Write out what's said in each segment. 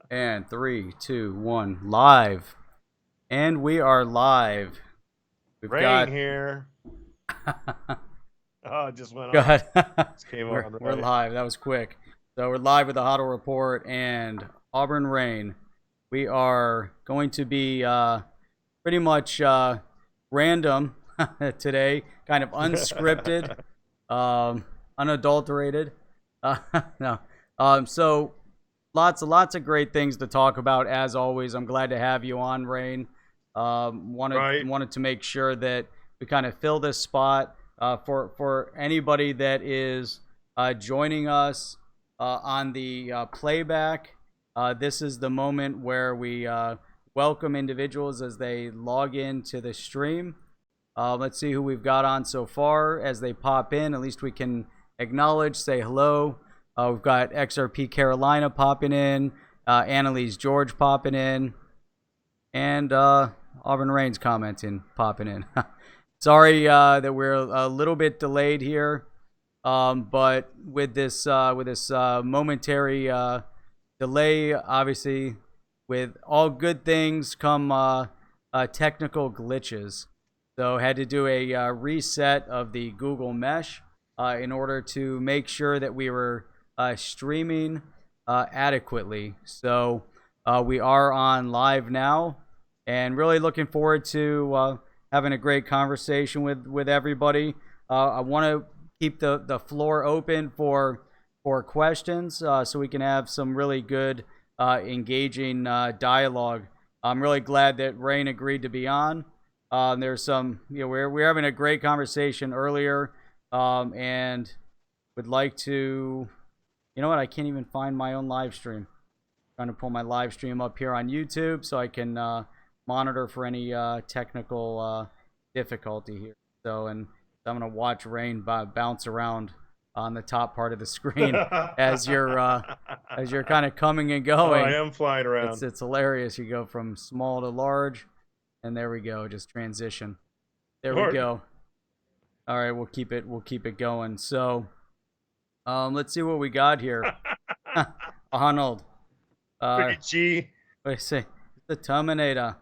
And 3, 2, 1, live. And we are live. We've Rain got here. Oh, it just went Go on. ahead. Just came we're, on, we're right? live. That was quick. So we're live with the HODL Report and Auburn Rain. We are going to be pretty much random today, kind of unscripted, unadulterated. No. So lots of great things to talk about as always. I'm glad to have you on, Rain. Right. Wanted to make sure that we kind of fill this spot for anybody that is joining us on the playback. This is the moment where we welcome individuals as they log into the stream. Let's see who we've got on so far as they pop in. At least we can acknowledge, say hello. We've got XRP Carolina popping in, Annalise George popping in, and Auburn Rain's commenting, popping in. Sorry that we're a little bit delayed here, but with this momentary delay, obviously, with all good things come technical glitches. So had to do a reset of the Google Mesh in order to make sure that we were streaming adequately. So we are on live now, and really looking forward to having a great conversation with everybody. I want to keep the floor open for questions so we can have some really good engaging dialogue. I'm really glad that Rain agreed to be on. There's some, we're having a great conversation earlier, and would like to, I can't even find my own live stream. Trying to pull my live stream up here on YouTube so I can monitor for any technical difficulty here. So, and I'm gonna watch Rain bounce around on the top part of the screen as you're kind of coming and going. Oh, I am flying around. It's hilarious. You go from small to large, and there we go. Just transition. There we go. All right, we'll keep it going. So, let's see what we got here. Arnold. Look at G. What do you say? The Terminator.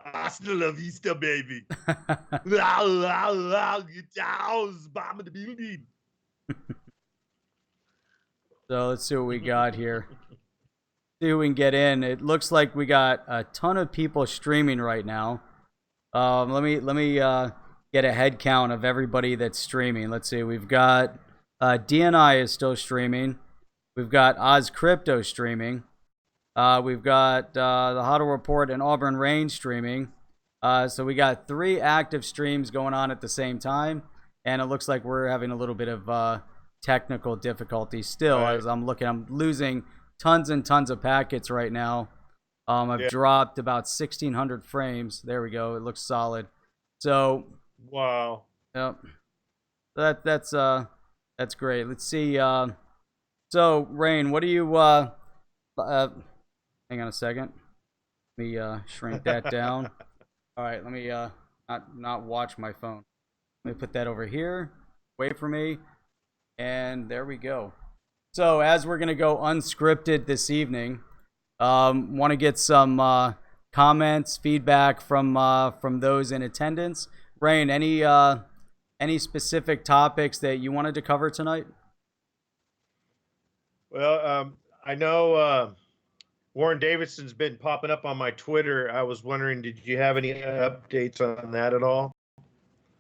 Hasta la vista, baby. Bomb in the building. So let's see what we got here. See who we can get in. It looks like we got a ton of people streaming right now. Let me get a head count of everybody that's streaming. Let's see. We've got DNI is still streaming. We've got Oz Crypto streaming. We've got the HODL Report and Auburn Rain streaming. So we got 3 active streams going on at the same time, and it looks like we're having a little bit of technical difficulty still. Right. As I'm looking, I'm losing tons and tons of packets right now. I've dropped about 1,600 frames. There we go. It looks solid. So wow. Yep. That's great. Let's see. So Rain, what do you? Hang on a second. Let me shrink that down. All right. Let me not watch my phone. Let me put that over here. Wait for me. And there we go. So as we're gonna go unscripted this evening, want to get some comments, feedback from those in attendance. Rain, any specific topics that you wanted to cover tonight? Well, I know Warren Davidson's been popping up on my Twitter. I was wondering, did you have any updates on that at all?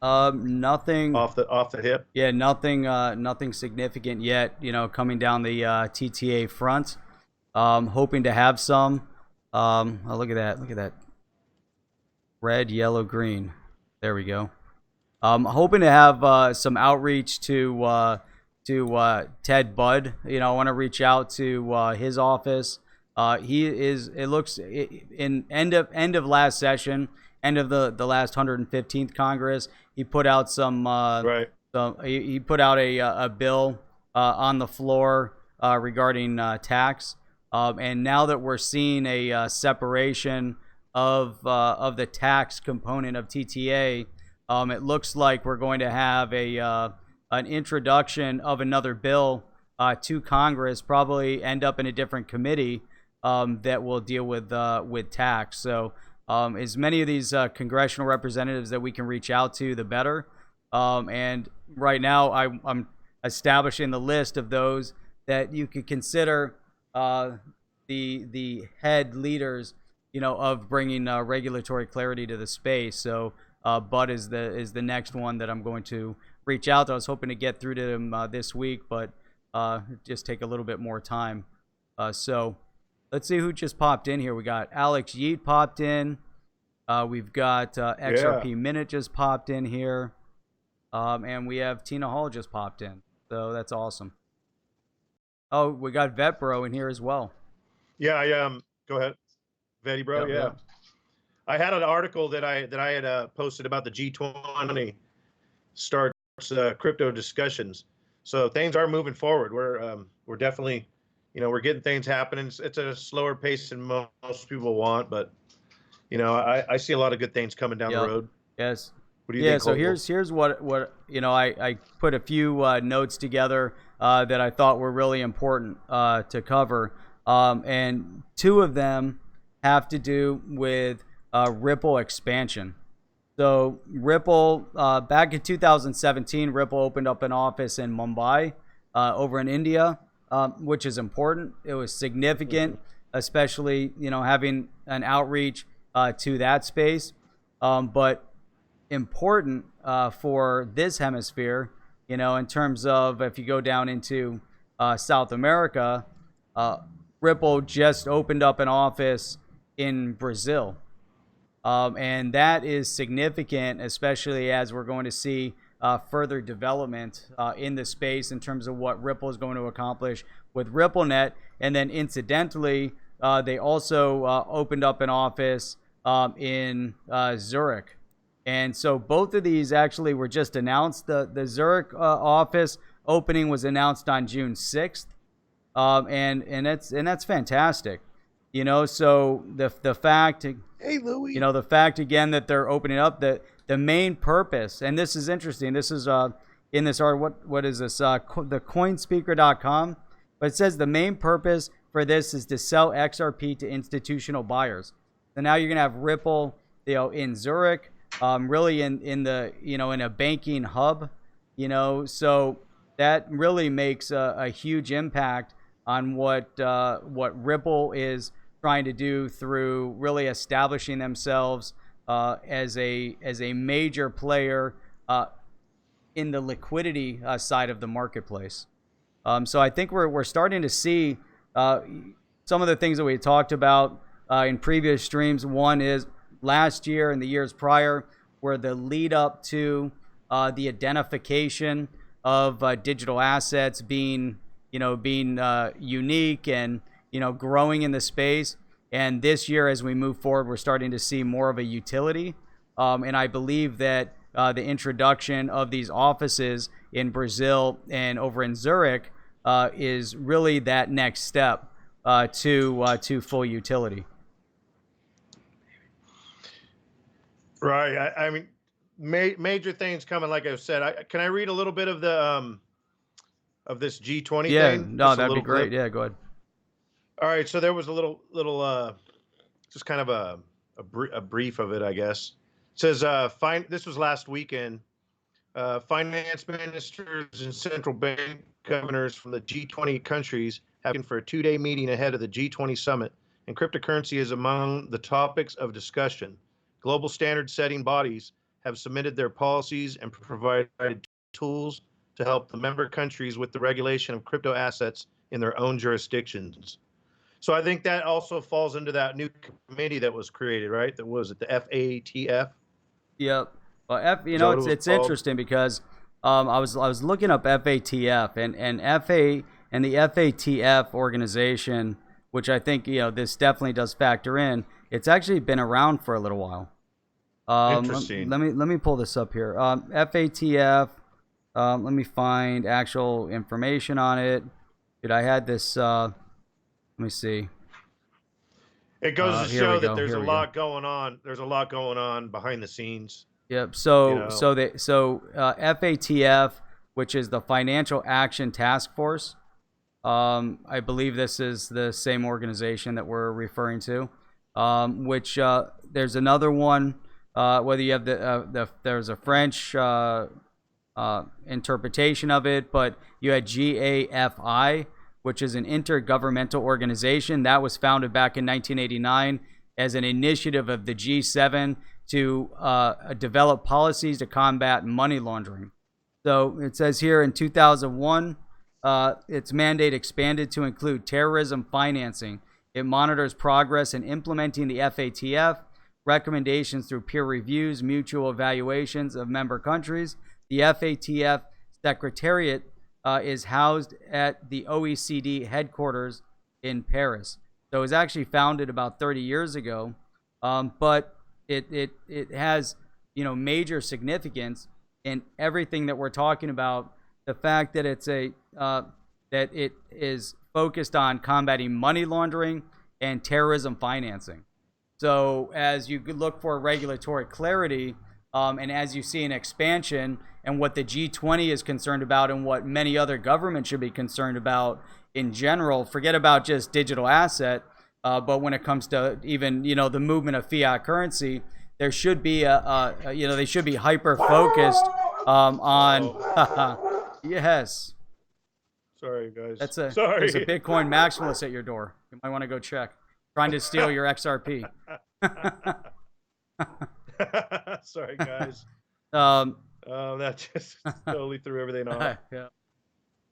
Nothing off the hip. Yeah, nothing significant yet. Coming down the TTA front. Hoping to have some. Oh, look at that. Red, yellow, green. There we go. Hoping to have some outreach to Ted Budd. I want to reach out to his office. He is. It looks in end of last session, end of the last 115th Congress. He put out some. Right. He put out a bill on the floor regarding tax. And now that we're seeing a separation of the tax component of TTA, it looks like we're going to have an introduction of another bill to Congress, probably end up in a different committee that will deal with tax. So as many of these congressional representatives that we can reach out to, the better. And right now, I'm establishing the list of those that you could consider the head leaders, of bringing regulatory clarity to the space. So Bud is the next one that I'm going to reach out to. I was hoping to get through to him this week, but just take a little bit more time. So let's see who just popped in here. We got Alex Yeet popped in. We've got XRP Minute just popped in here. And we have Tina Hall just popped in. So that's awesome. Oh, we got Vet Bro in here as well. Yeah, go ahead. Vetty Bro, Yep. I had an article that I had posted about the G20 starts crypto discussions. So things are moving forward. We're definitely, we're getting things happening. It's at a slower pace than most people want, but I see a lot of good things coming down the road. Yes. What do you think? So here's what I put a few notes together that I thought were really important to cover, and two of them have to do with Ripple expansion. So Ripple, back in 2017, Ripple opened up an office in Mumbai, over in India, which is important. It was significant, especially having an outreach to that space, but important for this hemisphere, in terms of if you go down into South America, Ripple just opened up an office in Brazil. And that is significant, especially as we're going to see further development in the space in terms of what Ripple is going to accomplish with RippleNet. And then incidentally, they also opened up an office in Zurich. And so both of these actually were just announced. The Zurich office opening was announced on June 6th. And that's fantastic. So the fact, hey Louis, the fact again that they're opening up, the main purpose, and this is interesting. This is in this article. What is this? The coinspeaker.com. But it says the main purpose for this is to sell XRP to institutional buyers. So now you're gonna have Ripple, in Zurich, really in the in a banking hub, so that really makes a huge impact on what Ripple is trying to do through really establishing themselves as a major player in the liquidity side of the marketplace. So I think we're starting to see some of the things that we talked about in previous streams. One is last year and the years prior were the lead up to the identification of digital assets being unique and growing in the space. And this year, as we move forward, we're starting to see more of a utility. And I believe that the introduction of these offices in Brazil and over in Zurich is really that next step to full utility. Right. I mean, major things coming. Like I've said, can I read a little bit of the of this G20 thing? Yeah, no, Just that'd be great. clip? Yeah, go ahead. All right. So there was a little just kind of a brief of it, I guess. It says, this was last weekend. Finance ministers and central bank governors from the G20 countries have been for a 2-day meeting ahead of the G20 summit, and cryptocurrency is among the topics of discussion. Global standard-setting bodies have submitted their policies and provided tools to help the member countries with the regulation of crypto assets in their own jurisdictions. So I think that also falls into that new committee that was created, right? That was it, the FATF? Yep. Well, it's interesting because I was looking up FATF and the FATF organization, which I think this definitely does factor in. It's actually been around for a little while. Interesting. Let me pull this up here. FATF. Let me find actual information on it. I had this. Let me see. It goes to show that there's a lot going on. There's a lot going on behind the scenes. Yep. So FATF, which is the Financial Action Task Force, I believe this is the same organization that we're referring to. Which there's another one. Whether you have there's a French interpretation of it, but you had GAFI, which is an intergovernmental organization that was founded back in 1989 as an initiative of the G7 to develop policies to combat money laundering. So it says here in 2001, its mandate expanded to include terrorism financing. It monitors progress in implementing the FATF, recommendations through peer reviews, mutual evaluations of member countries. The FATF secretariat is housed at the OECD headquarters in Paris. So it was actually founded about 30 years ago, but it has major significance in everything that we're talking about. The fact that it's that it is focused on combating money laundering and terrorism financing. So as you look for regulatory clarity, and as you see an expansion and what the G20 is concerned about and what many other governments should be concerned about in general, forget about just digital asset, but when it comes to even, the movement of fiat currency, there should be they should be hyper focused on yes. Sorry, guys. Sorry. There's a Bitcoin maximalist at your door. You might want to go check. Trying to steal your XRP. Sorry, guys. That just totally threw everything off. Yeah.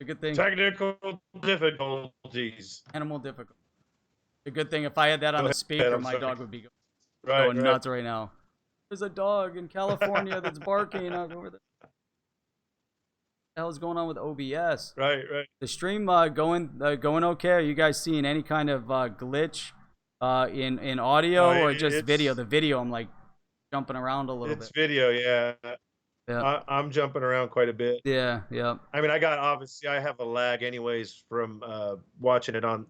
A good thing. Technical difficulties. Animal difficulty. A good thing if I had that on a speaker, my dog would be going nuts right now. There's a dog in California that's barking over there. What the hell is going on with OBS? Right. The stream going okay? Are you guys seeing any kind of glitch in audio or just video? The video, I'm like jumping around a little bit. It's video, yeah. I'm jumping around quite a bit. Yeah. I mean, I have a lag anyways from watching it on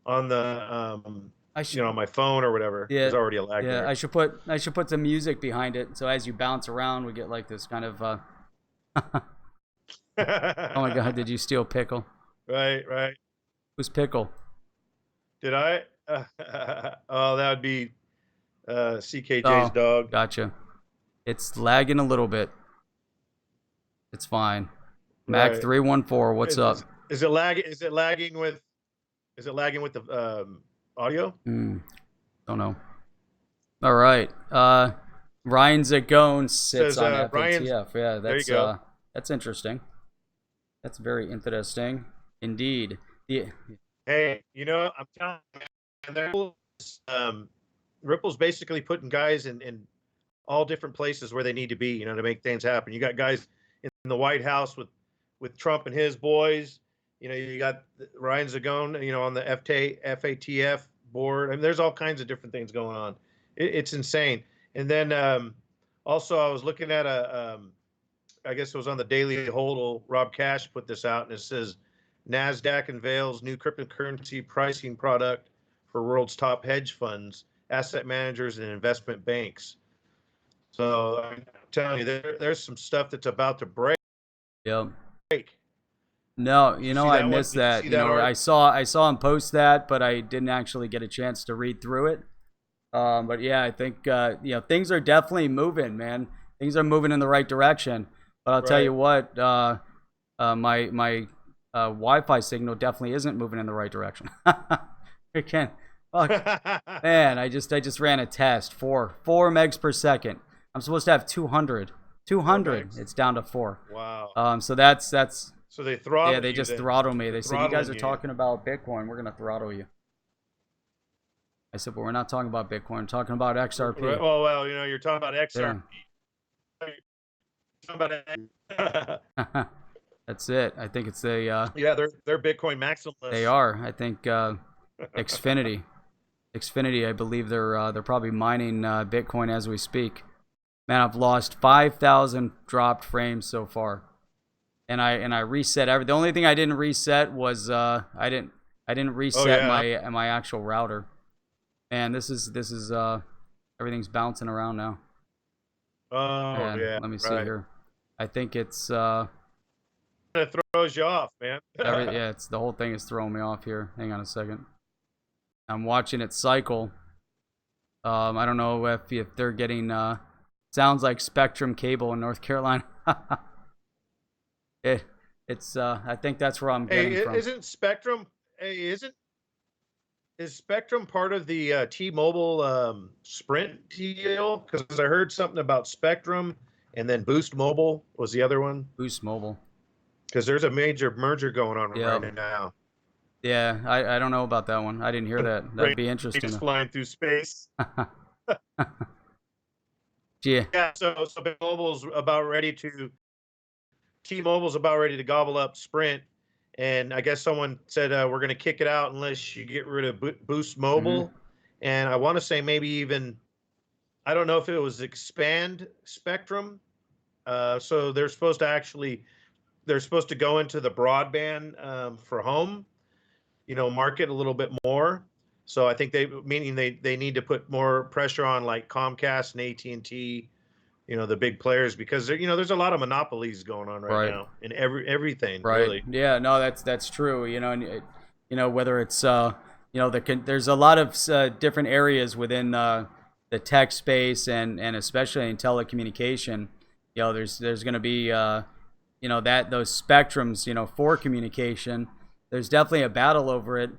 the on my phone or whatever. Yeah, there's already a lag there. I should put some music behind it, so as you bounce around, we get like this kind of. Oh my God! Did you steal Pickle? Right. Who's Pickle? Did I? Oh, that would be CKJ's dog. Gotcha. It's lagging a little bit. It's fine. Mac 314. What's up? Is it lagging? Is it lagging with the audio? Don't know. All right. Ryan Zagone sits on FATF. Yeah, there you go. That's interesting. That's very interesting indeed. Yeah. Hey, I'm telling you, Ripple's basically putting guys in all different places where they need to be, to make things happen. You got guys in the White House with Trump and his boys. You got Ryan Zagone, on the FATF board. I mean, there's all kinds of different things going on. It's insane. And then also I was looking at I guess it was on the Daily HODL. Rob Cash put this out, and it says NASDAQ unveils new cryptocurrency pricing product for world's top hedge funds, asset managers, and investment banks. So I'm telling you, there's some stuff that's about to break. Yep. No, I missed that. I saw him post that, but I didn't actually get a chance to read through it. But yeah, I think things are definitely moving, man. Things are moving in the right direction. But I'll tell you what, my Wi-Fi signal definitely isn't moving in the right direction. I can't. Man, I just ran a test. 4 megs per second. I'm supposed to have 200. 200. It's down to 4. Wow. So that's. So they throttle. Yeah, they just throttle me. They said, you guys are talking about Bitcoin. We're gonna throttle you. I said, but we're not talking about Bitcoin. We're talking about XRP. Right. Well, you're talking about XRP. Yeah. That's it. I think it's a. Yeah, they're Bitcoin maximalists. They are. I think Xfinity, I believe they're probably mining Bitcoin as we speak. Man, I've lost 5,000 dropped frames so far, and I reset every. The only thing I didn't reset was I didn't reset my actual router. Man, this is everything's bouncing around now. Oh, yeah. Let me see here. I think it's. of throws you off, man. Yeah, it's the whole thing is throwing me off here. Hang on a second. I'm watching it cycle. I don't know if they're getting sounds like Spectrum cable in North Carolina. It's I think that's where I'm getting from. Isn't Spectrum? Hey, is Spectrum part of the T-Mobile Sprint deal? Because I heard something about Spectrum, and then Boost Mobile was the other one. Boost Mobile. Because there's a major merger going on right now. Yeah, I don't know about that one. I didn't hear that. That'd be interesting. He's flying through space. Yeah. Yeah. So T-Mobile's about ready to gobble up Sprint, and I guess someone said we're going to kick it out unless you get rid of Boost Mobile, and I want to say maybe even, I don't know if it was expand Spectrum. So they're supposed to go into the broadband for home, market a little bit more. So I think they need to put more pressure on like Comcast and AT&T, the big players, because there's a lot of monopolies going on right now in everything. Right. Really. Yeah. No, that's true. And whether it's there's a lot of different areas within the tech space and especially in telecommunication. There's going to be those spectrums for communication. There's definitely a battle over it.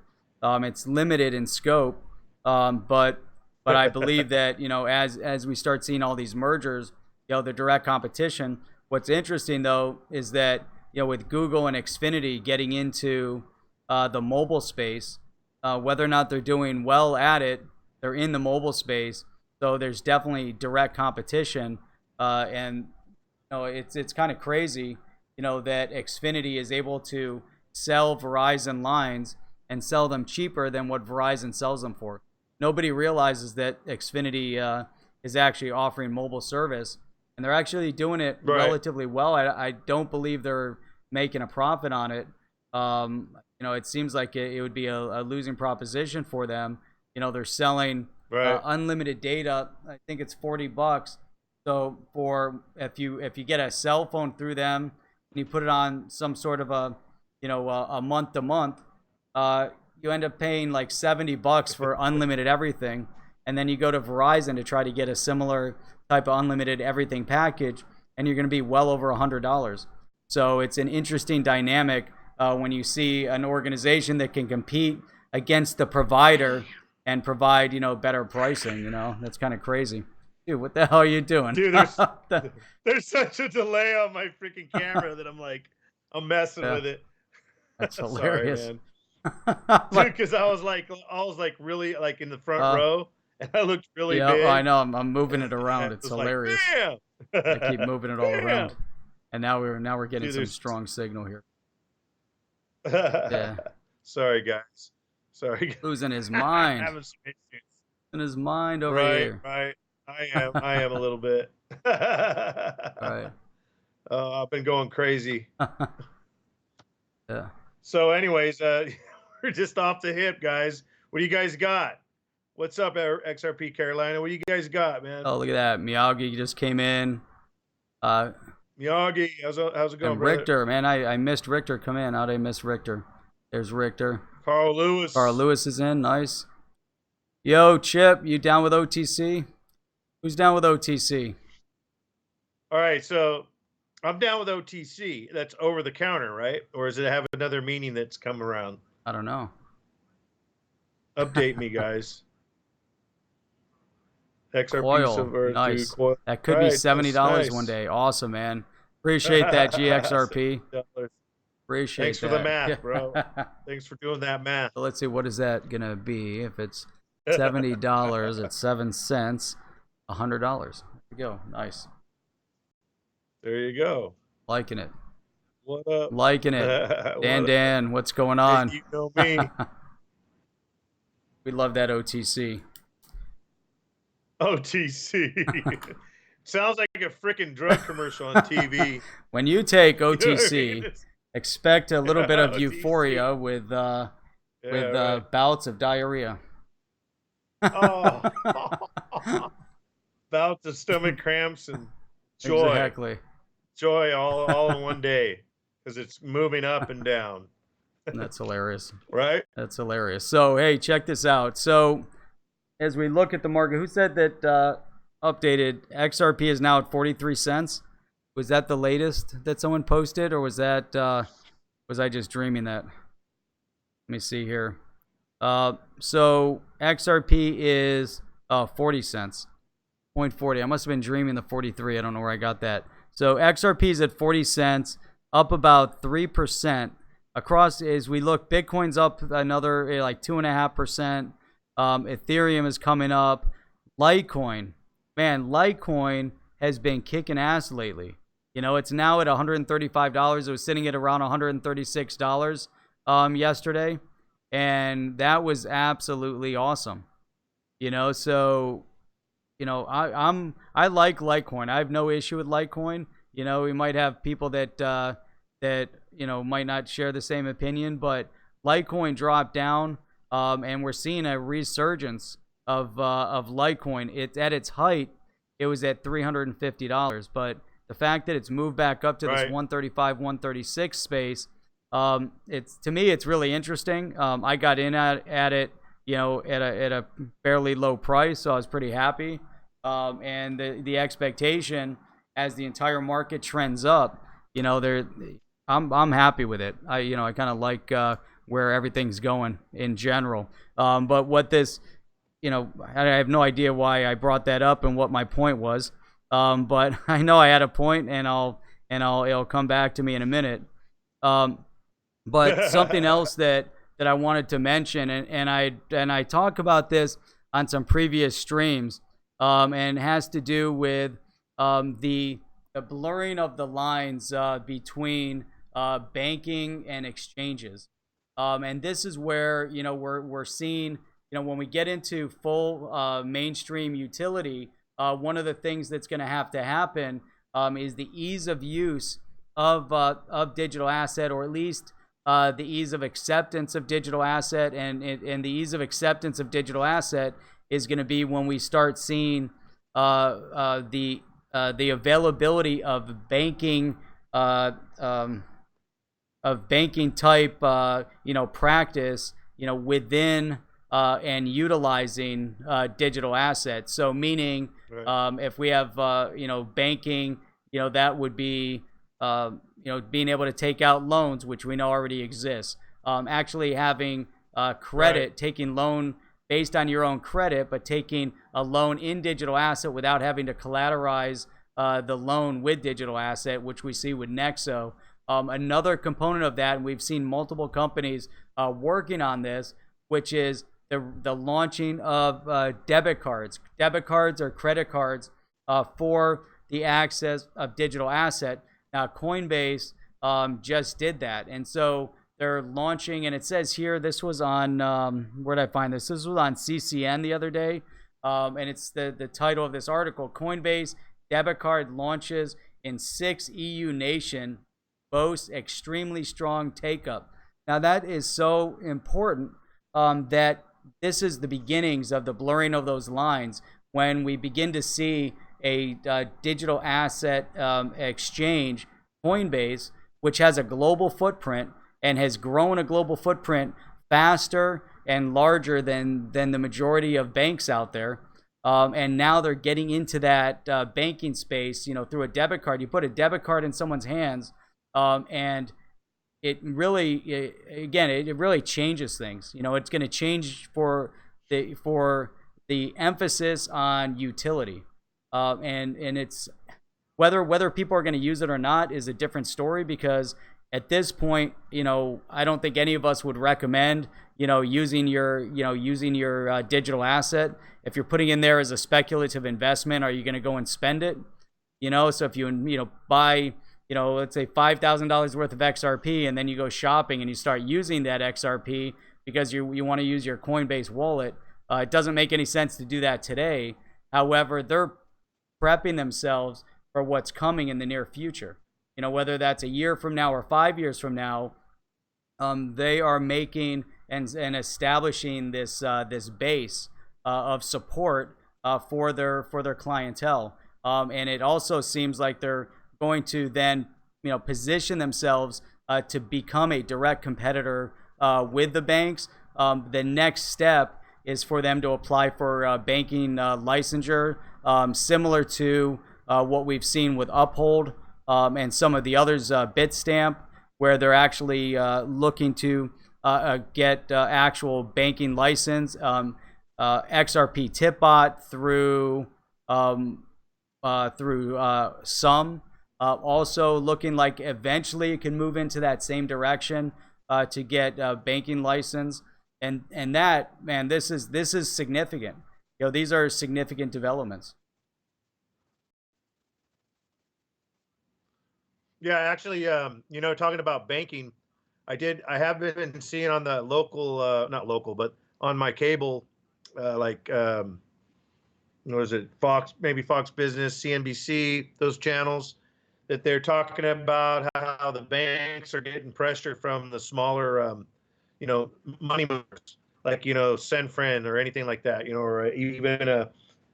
It's limited in scope, but I believe that as we start seeing all these mergers, the direct competition. What's interesting though is that with Google and Xfinity getting into the mobile space, whether or not they're doing well at it, they're in the mobile space. So there's definitely direct competition, and it's kind of crazy, that Xfinity is able to sell Verizon lines and sell them cheaper than what Verizon sells them for. Nobody realizes that Xfinity is actually offering mobile service, and they're actually doing it relatively well. I don't believe they're making a profit on it. It seems like it would be a losing proposition for them. They're selling unlimited data. I think it's $40. So if you get a cell phone through them and you put it on some sort of a month to month, you end up paying like $70 for unlimited everything, and then you go to Verizon to try to get a similar type of unlimited everything package, and you're going to be well over $100. So it's an interesting dynamic when you see an organization that can compete against the provider and provide better pricing. That's kind of crazy. Dude, what the hell are you doing? Dude, there's such a delay on my freaking camera that I'm messing with it. That's hilarious. Sorry, man. Dude, because I was like really like in the front row, and I looked really big. Yeah, I know. I'm moving it around. It's hilarious. Like, I keep moving it all around, and now we're getting some strong signal here. Yeah. Sorry, guys. Losing his mind. Having some issues. In his mind over here. Right. I am a little bit. Right. I've been going crazy. Yeah. So anyways, we're just off the hip, guys. What do you guys got? What's up, XRP Carolina? What do you guys got, man? Oh, look at that. Miyagi just came in. Miyagi, how's it going, and Richter, man, I missed Richter come in. How'd I miss Richter? There's Richter. Carl Lewis is in. Nice. Yo, Chip, you down with OTC? Who's down with OTC? All right, so I'm down with OTC. That's over the counter, right? Or does it have another meaning that's come around? I don't know. Update me, guys. XRP Coil, nice. Coil. That could be $70 one day. Awesome, man. Appreciate that, GXRP. Appreciate Thanks that. for the math, bro. Thanks for doing that math. So let's see, what is that gonna be? If it's $70 at 7 cents, $100. There we go. Nice. There you go. Liking it. What up? Liking it. Dan, what's going on? You know me. We love that OTC. OTC. Sounds like a freaking drug commercial on TV. When you take OTC, expect a little bit of euphoria with bouts of diarrhea. Bouts of stomach cramps and joy. Exactly. Joy all in one day. because it's moving up and down. That's hilarious. Right? That's hilarious. So, hey, check this out. So, as we look at the market, who said that updated XRP is now at 43 cents? Was that the latest that someone posted, or was that was I just dreaming that? Let me see here. So XRP is 40 cents, 0.40. I must have been dreaming the 43. I don't know where I got that. So XRP is at 40 cents, up about 3%. Across, as we look, Bitcoin's up another like 2.5%. Ethereum is coming up. Litecoin, man, Litecoin has been kicking ass lately. You know, it's now at $135. It was sitting at around $136 yesterday, and that was absolutely awesome. You know, so you know, I like Litecoin. I have no issue with Litecoin. You know, we might have people that that you know might not share the same opinion, but Litecoin dropped down, and we're seeing a resurgence of Litecoin. It's at its height, it was at $350, but the fact that it's moved back up to this 135, 136 space, it's, to me, it's really interesting. I got in at it, you know, at a fairly low price, so I was pretty happy. And the expectation as the entire market trends up, you know, I'm happy with it. I kind of like where everything's going in general. But what this, you know, I have no idea why I brought that up and what my point was. But I know I had a point, and it'll come back to me in a minute. But something else that I wanted to mention, and I talk about this on some previous streams, and has to do with the blurring of the lines between banking and exchanges. And this is where, you know, we're seeing, you know, when we get into full mainstream utility, one of the things that's going to happen is the ease of use of digital asset, or at least the ease of acceptance of digital asset, and the ease of acceptance of digital asset is going to be when we start seeing the availability of banking type practice, you know, within and utilizing digital assets. So meaning, if we have banking, you know, that would be being able to take out loans, which we know already exists. Actually having credit, taking loan based on your own credit, but taking a loan in digital asset without having to collateralize the loan with digital asset, which we see with Nexo. Another component of that, and we've seen multiple companies working on this, which is the launching of debit cards or credit cards for the access of digital asset. Now, Coinbase just did that, and so they're launching, and it says here, this was on, where did I find this? This was on CCN the other day, and it's the title of this article: Coinbase debit card launches in 6 EU nation, boasts extremely strong take-up. Now, that is so important, that this is the beginnings of the blurring of those lines when we begin to see a digital asset exchange, Coinbase, which has a global footprint and has grown a global footprint faster and larger than the majority of banks out there. And now they're getting into that banking space, you know, through a debit card. You put a debit card in someone's hands, and it really, it really changes things. You know, it's going to change for the emphasis on utility, and it's whether people are going to use it or not is a different story, because at this point, you know, I don't think any of us would recommend, you know, using your digital asset. If you're putting in there as a speculative investment, are you going to go and spend it? You know, so if you buy, you know, let's say $5,000 worth of XRP, and then you go shopping and you start using that XRP because you want to use your Coinbase wallet, it doesn't make any sense to do that today. However, they're prepping themselves for what's coming in the near future. You know, whether that's a year from now or 5 years from now, they are making and establishing this base of support for their clientele, and it also seems like they're going to then, you know, position themselves to become a direct competitor with the banks. The next step is for them to apply for banking licensure, similar to what we've seen with Uphold and some of the others, Bitstamp, where they're actually looking to get actual banking license. XRP Tipbot through some. Also looking like eventually it can move into that same direction to get banking license. And that, man, this is significant. These are significant developments. Yeah, actually, talking about banking, I have been seeing on the local, not local, but on my cable, what is it, Fox, maybe Fox Business, CNBC, those channels, that they're talking about how the banks are getting pressure from the smaller, money movers, like, SendFriend or anything like that, or even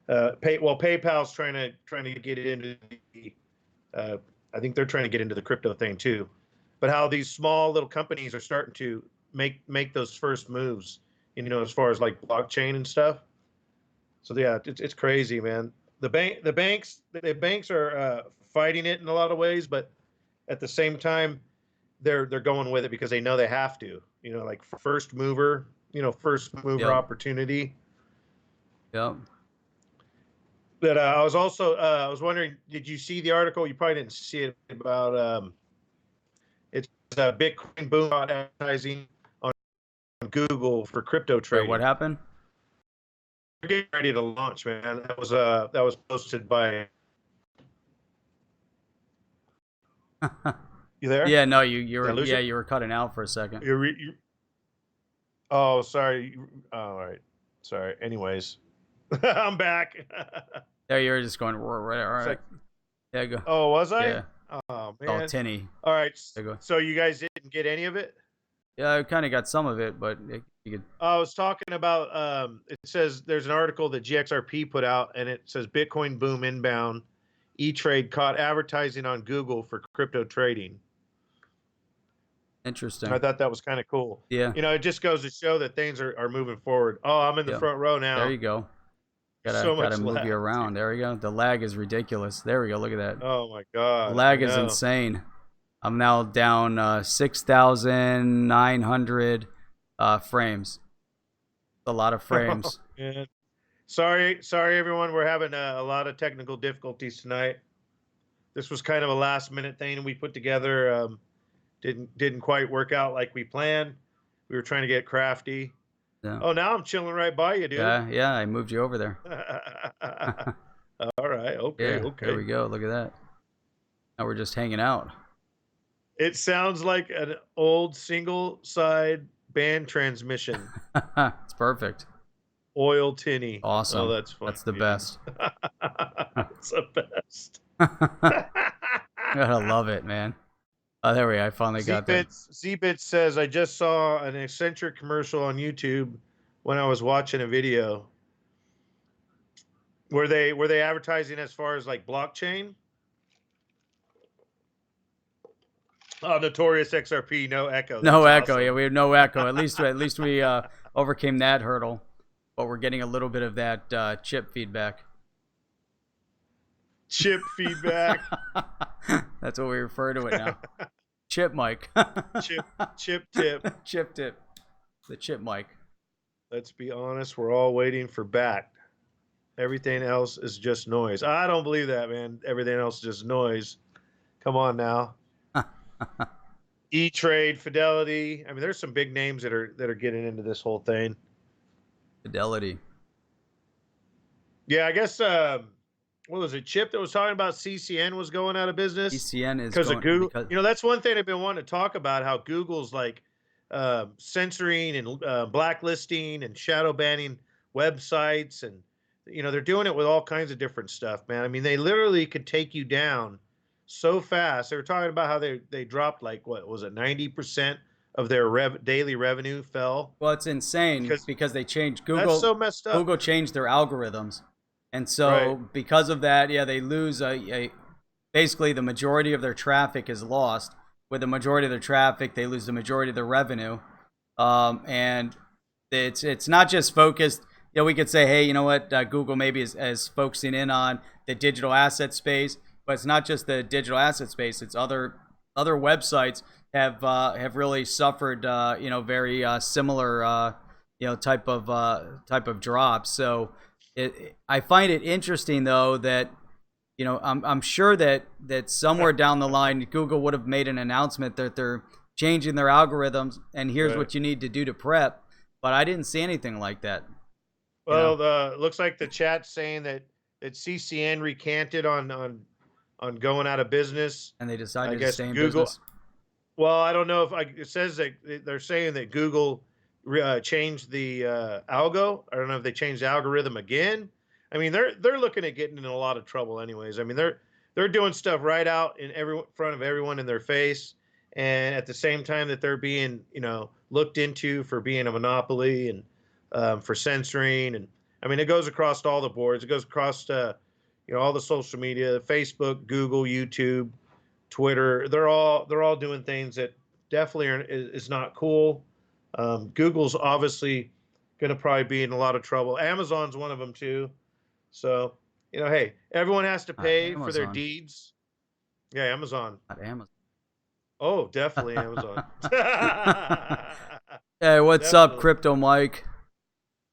PayPal's trying to get into the, I think they're trying to get into the crypto thing too, but how these small little companies are starting to make those first moves, as far as like blockchain and stuff. So yeah, it's crazy, man. The banks are fighting it in a lot of ways, but at the same time, they're going with it because they know they have to. Like first mover Yep. opportunity. Yep. But I was also I was wondering, did you see the article? You probably didn't see it about it's Bitcoin boom advertising on Google for crypto trading. Wait, what happened? We're getting ready to launch, man. That was posted by. You there? Yeah, no, you were cutting out for a second. Oh, sorry. All right. Sorry. Anyways, I'm back. There, you were just going right. All right. Yeah, go. Oh, was I? Yeah. Oh, man. All tinny. All right. Go. So you guys didn't get any of it? Yeah, I kind of got some of it, but you could. I was talking about. It says there's an article that GXRP put out, and it says Bitcoin boom inbound. E-Trade caught advertising on Google for crypto trading. Interesting. I thought that was kind of cool. Yeah. It just goes to show that things are moving forward. Oh, I'm in the front row now. There you go. Gotta move you around. There we go. The lag is ridiculous. There we go. Look at that. Oh my god. The lag is insane. I'm now down 6,900 frames. A lot of frames. Yeah. Sorry, everyone. We're having a lot of technical difficulties tonight. This was kind of a last minute thing we put together. Didn't quite work out like we planned. We were trying to get crafty. Yeah. Oh, now I'm chilling right by you, dude. Yeah, I moved you over there. All right, okay. There we go. Look at that. Now we're just hanging out. It sounds like an old single side band transmission. It's perfect. Oil tinny. Awesome. Oh, that's funny. That's the best. That's the best. I love it, man. Oh, there we go. I finally got that. Z-Bits says, I just saw an eccentric commercial on YouTube when I was watching a video. Were they advertising as far as like blockchain? Oh, Notorious XRP, no echo. No echo. Awesome. Yeah, we have no echo. At least we overcame that hurdle. But we're getting a little bit of that chip feedback. Chip feedback. That's what we refer to it now. Chip mic. Chip tip. Chip tip. The chip mic. Let's be honest, we're all waiting for BAT. Everything else is just noise. I don't believe that, man. Everything else is just noise. Come on now. E-Trade, Fidelity. I mean, there's some big names that are getting into this whole thing. Fidelity. Yeah, I guess what was it? Chip that was talking about CCN was going out of business. CCN is because of Google. That's one thing I've been wanting to talk about. How Google's like censoring and blacklisting and shadow banning websites, and they're doing it with all kinds of different stuff, man. I mean, they literally could take you down so fast. They were talking about how they dropped like, what was it, 90% of their daily revenue fell. Well, it's insane because they changed Google. That's so messed up. Google changed their algorithms. And so because of that, yeah, they lose basically the majority of their traffic is lost. with the majority of their traffic, they lose the majority of their revenue. And it's not just focused. You know, we could say, hey, you know what, Google maybe is focusing in on the digital asset space, but it's not just the digital asset space. It's other websites have really suffered, you know, very similar, you know, type of drops. So I find it interesting though that, you know, I'm sure that somewhere down the line Google would have made an announcement that they're changing their algorithms and here's what you need to do to prep, but I didn't see anything like that. Well, looks like the chat's saying that CCN recanted on going out of business, and they decided I to guess stay in Google. business. Well, I don't know if it says that they're saying that Google changed the algo. I don't know if they changed the algorithm again. I mean, they're looking at getting in a lot of trouble, anyways. I mean, they're doing stuff right out in front of everyone in their face, and at the same time that they're being, you know, looked into for being a monopoly and for censoring. And I mean, it goes across all the boards. It goes across you know, all the social media, Facebook, Google, YouTube, Twitter. They're all doing things that definitely is not cool. Google's obviously going to probably be in a lot of trouble. Amazon's one of them too. So, you know, hey, everyone has to pay for their deeds. Yeah, Amazon. Not Amazon. Oh, definitely Amazon. Hey, what's up, Crypto Mike?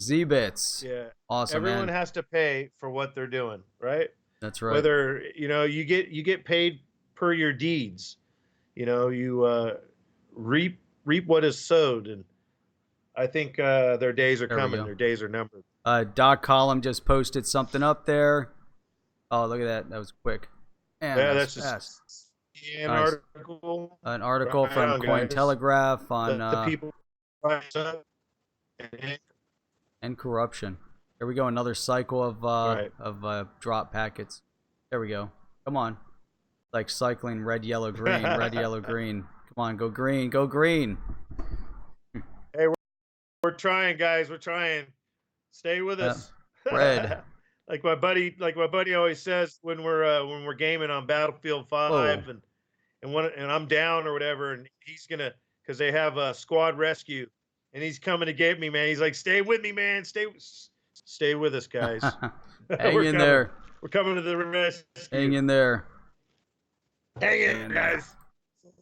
Z-Bits. Yeah. Awesome, Everyone man. has to pay for what they're doing, right? That's right. Whether, you know, you get paid per your deeds. You know, you reap what is sowed, and I think their days are coming. Their days are numbered. Doc Column just posted something up there. Oh, look at that. That was quick. Man, yeah, that's just an nice. article. An article from Cointelegraph on the people and corruption. Here we go. Another cycle of drop packets. There we go. Come on. Like cycling red, yellow, green, red, yellow, green. Come on, go green, go green. Hey, we're trying, guys. We're trying. Stay with us. Red. like my buddy always says when we're gaming on Battlefield 5 and I'm down or whatever, and he's gonna, because they have a squad rescue, and he's coming to get me, man. He's like, "Stay with me, man. Stay with us, guys. Hang in there. We're coming to the rescue. Hang in there. Hang in, guys.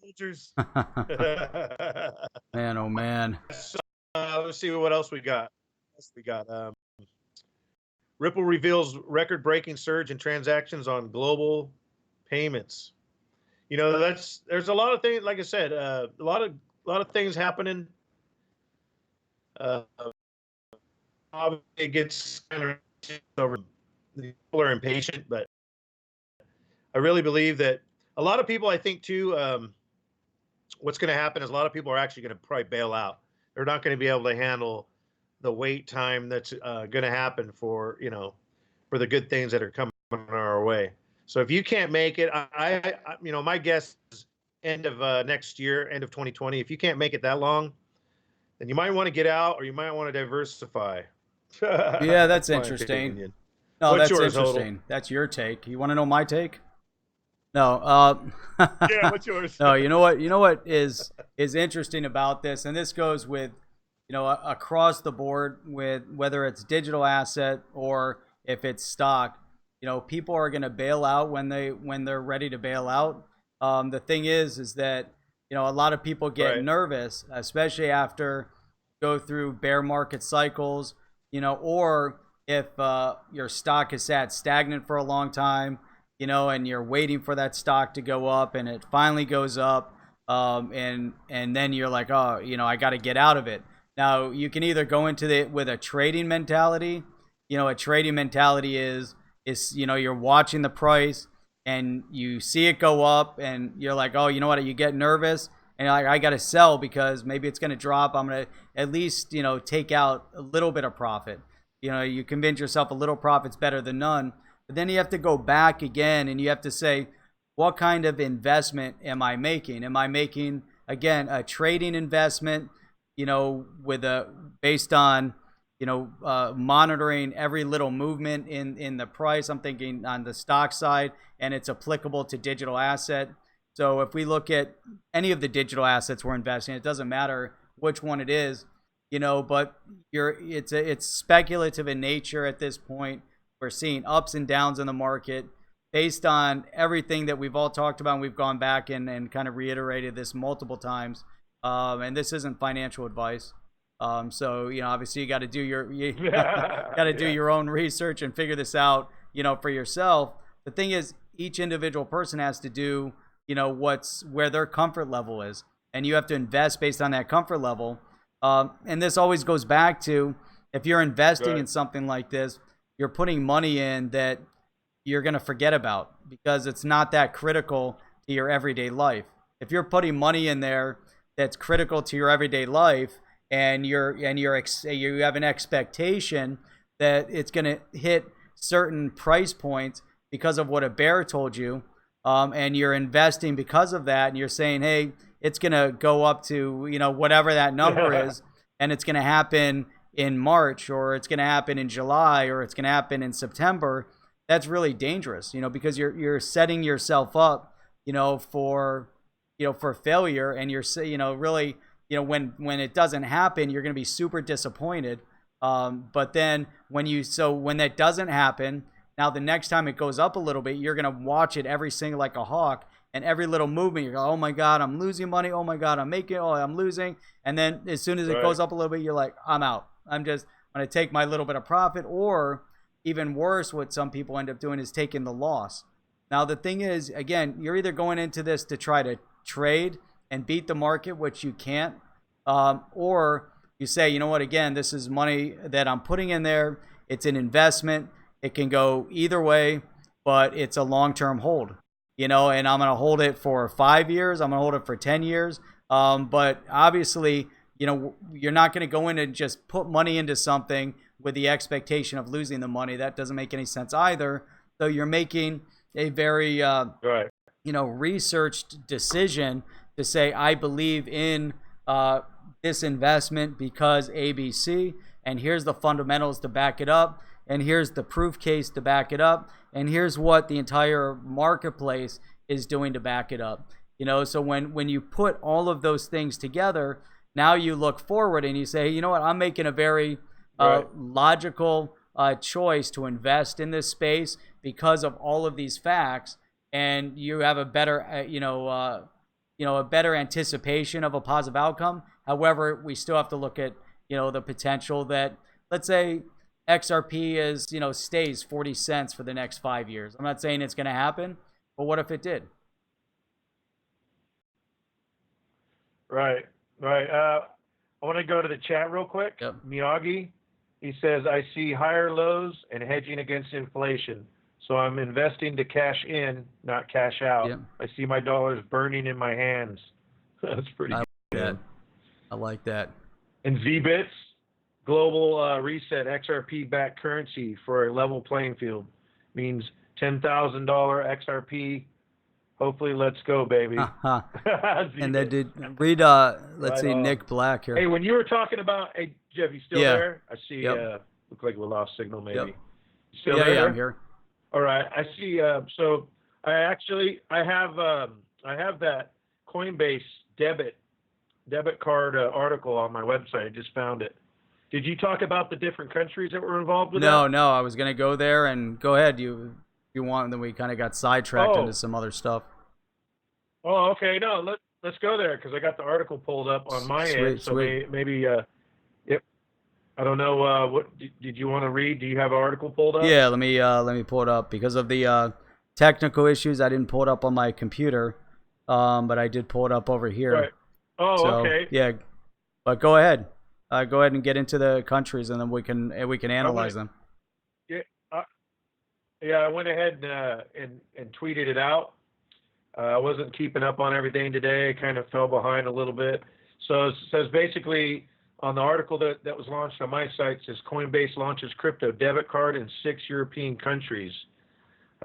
Soldiers." Man, oh man. Let's see what else we got. Ripple reveals record-breaking surge in transactions on global payments. You know, there's a lot of things. Like I said, a lot of things happening. It gets kind of over. People are impatient, but I really believe that a lot of people, I think too, what's going to happen is a lot of people are actually going to probably bail out. They're not going to be able to handle the wait time that's going to happen for, you know, for the good things that are coming our way. So if you can't make it, I you know, my guess is end of next year, end of 2020. If you can't make it that long, then you might want to get out, or you might want to diversify. Yeah, that's interesting. No, that's interesting. That's your take. You want to know my take? No. Yeah, what's yours? No, you know what? You know what is interesting about this, and this goes with, you know, across the board with whether it's digital asset or if it's stock. You know, people are going to bail out when they're ready to bail out. The thing is that, you know, a lot of people get nervous, especially after go through bear market cycles. You know, or if your stock has sat stagnant for a long time, you know, and you're waiting for that stock to go up, and it finally goes up, and then you're like, oh, you know, I got to get out of it. Now, you can either go into it with a trading mentality. You know, a trading mentality is you know, you're watching the price and you see it go up, and you're like, oh, you know what? You get nervous, and you're like, I got to sell because maybe it's going to drop. I'm going to at least, you know, take out a little bit of profit. You know, you convince yourself a little profit's better than none. But then you have to go back again, and you have to say, what kind of investment am I making? Am I making, again, a trading investment, you know, based on, you know, monitoring every little movement in the price? I'm thinking on the stock side, and it's applicable to digital asset. So if we look at any of the digital assets we're investing, it doesn't matter which one it is, but it's speculative in nature at this point. We're seeing ups and downs in the market based on everything that we've all talked about, and we've gone back and kind of reiterated this multiple times. And this isn't financial advice. So obviously you got to do your own research and figure this out, for yourself. The thing is, each individual person has to do, where their comfort level is, and you have to invest based on that comfort level. And this always goes back to, if you're investing in something like this, you're putting money in that you're going to forget about because it's not that critical to your everyday life. If you're putting money in there that's critical to your everyday life, and you have an expectation that it's going to hit certain price points because of what a bear told you, and you're investing because of that, and you're saying, hey, it's going to go up to whatever that number is, and it's going to happen in March, or it's going to happen in July, or it's going to happen in September. That's really dangerous, because you're setting yourself up, for failure, and you're really, when it doesn't happen, you're going to be super disappointed. But then when that doesn't happen, now the next time it goes up a little bit, you're going to watch it every single, like a hawk, and every little movement, you're like, oh my God, I'm losing money. Oh my God, I'm losing. And then as soon as it goes up a little bit, you're like, I'm out. I'm going to take my little bit of profit, or even worse, what some people end up doing is taking the loss. Now, the thing is, again, you're either going into this to try to trade and beat the market, which you can't, or you say, you know what, again, this is money that I'm putting in there. It's an investment. It can go either way, but it's a long-term hold, and I'm going to hold it for 5 years. I'm going to hold it for 10 years. But obviously, you're not going to go in and just put money into something with the expectation of losing the money. That doesn't make any sense either. So you're making a very, researched decision to say, I believe in this investment because ABC, and here's the fundamentals to back it up, and here's the proof case to back it up, and here's what the entire marketplace is doing to back it up. So when you put all of those things together, now you look forward and you say, you know what, I'm making a very logical choice to invest in this space because of all of these facts, and you have a better, a better anticipation of a positive outcome. However, we still have to look at, the potential that, let's say, XRP stays 40 cents for the next 5 years. I'm not saying it's going to happen, but what if it did? Right. I want to go to the chat real quick. Yep. Miyagi, he says, I see higher lows and hedging against inflation. So I'm investing to cash in, not cash out. Yep. I see my dollars burning in my hands. That's pretty good. I like that. And VBits, global reset, XRP-backed currency for a level playing field. Means $10,000 XRP. Hopefully, let's go, baby. And then read, let's see, Nick Black here. Hey, when you were talking about, hey, Jeff, you still there? I see, look like we lost signal maybe. Yep. You still there? Yeah, I'm here. All right, I see, so I have that Coinbase debit card article on my website. I just found it. Did you talk about the different countries that were involved with that? No, I was going to go there, and go ahead. If you want, and then we kind of got sidetracked into some other stuff. Oh, okay. No, let's go there because I got the article pulled up on my end. So maybe, yep. I don't know. What did you want to read? Do you have an article pulled up? Yeah, let me pull it up because of the technical issues. I didn't pull it up on my computer, but I did pull it up over here. Right. Oh, okay. Yeah, but go ahead. Go ahead and get into the countries, and then we can analyze them. Yeah, I went ahead and tweeted it out. I wasn't keeping up on everything today. I kind of fell behind a little bit. So it says basically on the article that was launched on my site, it says Coinbase launches crypto debit card in 6 European countries.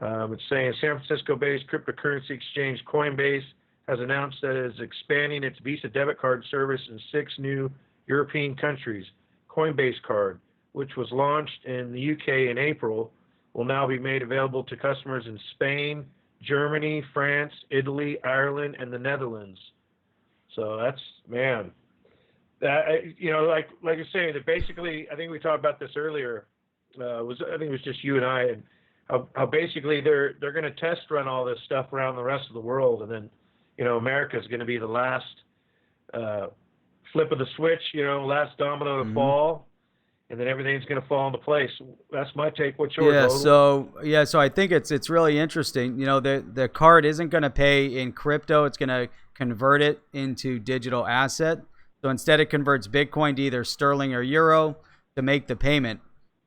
It's saying San Francisco-based cryptocurrency exchange Coinbase has announced that it is expanding its Visa debit card service in 6 new European countries. Coinbase Card, which was launched in the UK in April, will now be made available to customers in Spain, Germany, France, Italy, Ireland, and the Netherlands. So that's, man, that, you know, like I say, that basically, I think we talked about this earlier. I think it was just you and I, and how basically they're going to test run all this stuff around the rest of the world, and then, you know, America is going to be the last flip of the switch, you know, last domino to fall, and then everything's going to fall into place. That's my take. What's yours? So I think it's really interesting. You know, the card isn't going to pay in crypto. It's going to convert it into digital asset. So instead, it converts Bitcoin to either sterling or euro to make the payment.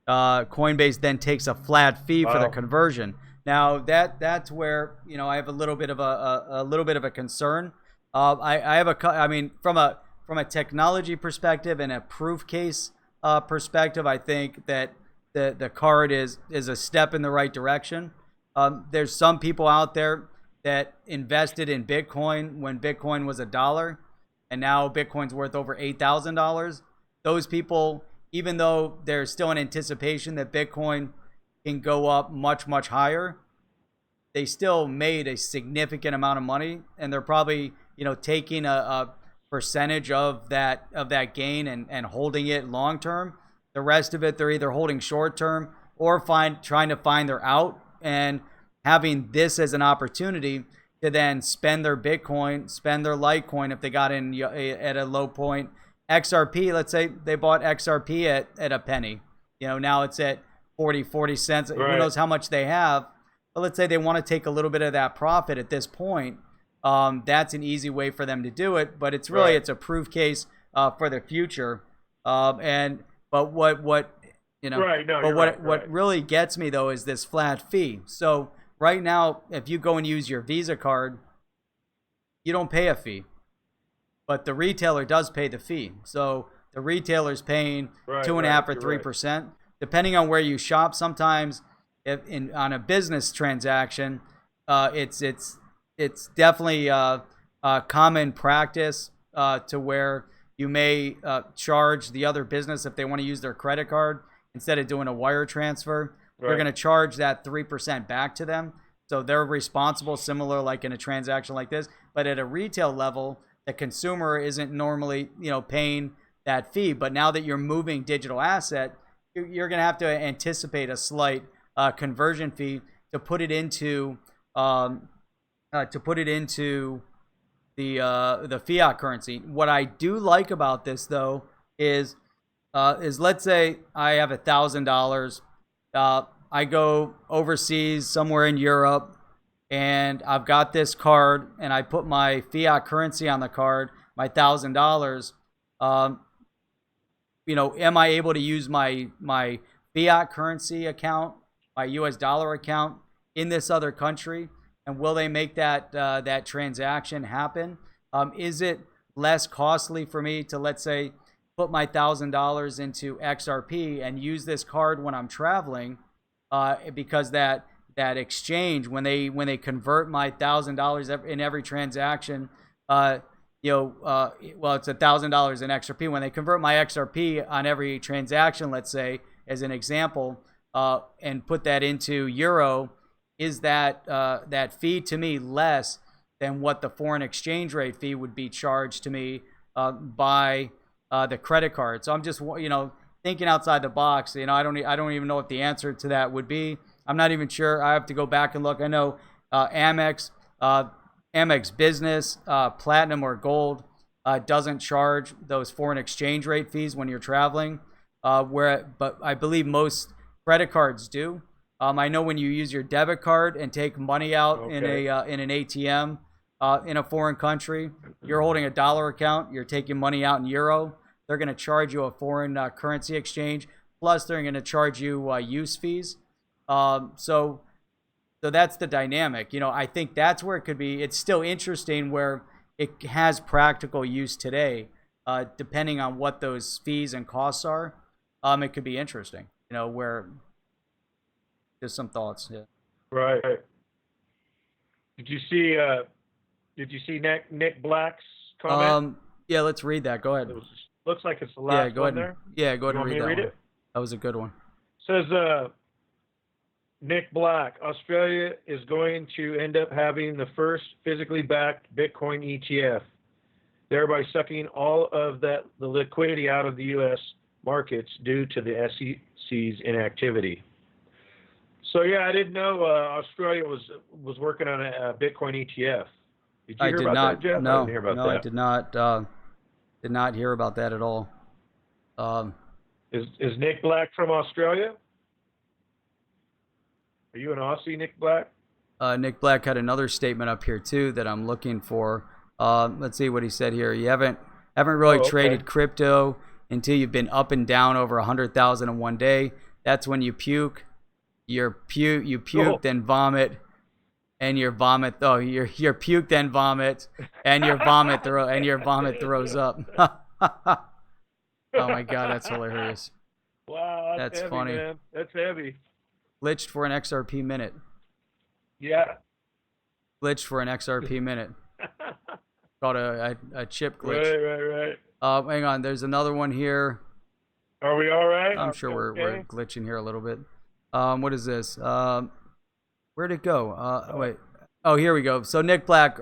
Coinbase then takes a flat fee for the conversion. Now that's where, you know, I have a little bit of a concern. I mean, from a technology perspective and a proof case perspective, I think that the card is a step in the right direction. There's some people out there that invested in Bitcoin when Bitcoin was $1, and now Bitcoin's worth over $8,000. Those people, even though there's still an anticipation that Bitcoin can go up much, much higher, they still made a significant amount of money, and they're probably, you know, taking a percentage of that gain and holding it long term. The rest of it, they're either holding short term or trying to find their out, and having this as an opportunity to then spend their Bitcoin, spend their Litecoin if they got in at a low point. XRP, let's say they bought XRP at a penny. You know, now it's at 40 cents. Right. Who knows how much they have. But let's say they want to take a little bit of that profit at this point. That's an easy way for them to do it. But it's really, it's a proof case for the future. But what you know, what really gets me though is this flat fee. So right now, if you go and use your Visa card, you don't pay a fee. But the retailer does pay the fee. So the retailer's paying 2.5% or 3%, depending on where you shop. Sometimes, on a business transaction, it's definitely a common practice to where you may charge the other business if they want to use their credit card instead of doing a wire transfer. They're going to charge that 3% back to them. So they're responsible, similar like in a transaction like this. But at a retail level, the consumer isn't normally, you know, paying that fee. But now that you're moving digital asset, you're going to have to anticipate a slight conversion fee to put it into the fiat currency. What I do like about this though is let's say I have $1,000. I go overseas somewhere in Europe, and I've got this card, and I put my fiat currency on the card, my $1,000. You know, am I able to use my fiat currency account, my US dollar account in this other country? And will they make that transaction happen? Is it less costly for me to, let's say, put my $1,000 into XRP and use this card when I'm traveling? Because that exchange, when they convert my $1,000 in every transaction, well, it's $1,000 in XRP. When they convert my XRP on every transaction, let's say, as an example, and put that into euro, is that fee to me less than what the foreign exchange rate fee would be charged to me by the credit card? So I'm just, you know, thinking outside the box. You know, I don't even know what the answer to that would be. I'm not even sure. I have to go back and look. I know Amex Business, Platinum or Gold doesn't charge those foreign exchange rate fees when you're traveling, but I believe most credit cards do. I know when you use your debit card and take money out in an ATM in a foreign country, you're holding a dollar account, you're taking money out in euro. They're going to charge you a foreign currency exchange. Plus, they're going to charge you use fees. So that's the dynamic. You know, I think that's where it could be. It's still interesting where it has practical use today, depending on what those fees and costs are. It could be interesting. You know, where there's some thoughts. Yeah. Right. Did you see Nick Black's comment? Yeah, let's read that. Go ahead. Looks like it's the last go ahead one there. Yeah, go ahead and read that. Read it? That was a good one. Says, Nick Black, Australia is going to end up having the first physically backed Bitcoin ETF, thereby sucking all of the liquidity out of the U.S. markets due to the SEC's inactivity. So yeah, I didn't know Australia was working on a Bitcoin ETF. Did you hear about that, Jeff? No, I didn't hear about that. I did not. Did not hear about that at all. Is Nick Black from Australia? Are you an Aussie, Nick Black? Nick Black had another statement up here too that I'm looking for. Let's see what he said here. You haven't really traded crypto until you've been up and down over 100,000 in one day. That's when you puke. You puke, then vomit, and your vomit. Oh, your puke, then vomit, and your vomit throws up. Oh my God, that's hilarious. Wow, that's heavy, funny. Man. That's heavy. Glitched for an XRP minute. Yeah. Glitched for an XRP minute. Called a chip glitch. Right. Hang on, there's another one here. Are we all right? I'm sure we're glitching here a little bit. What is this? Where'd it go? Wait. Oh, here we go. So Nick Black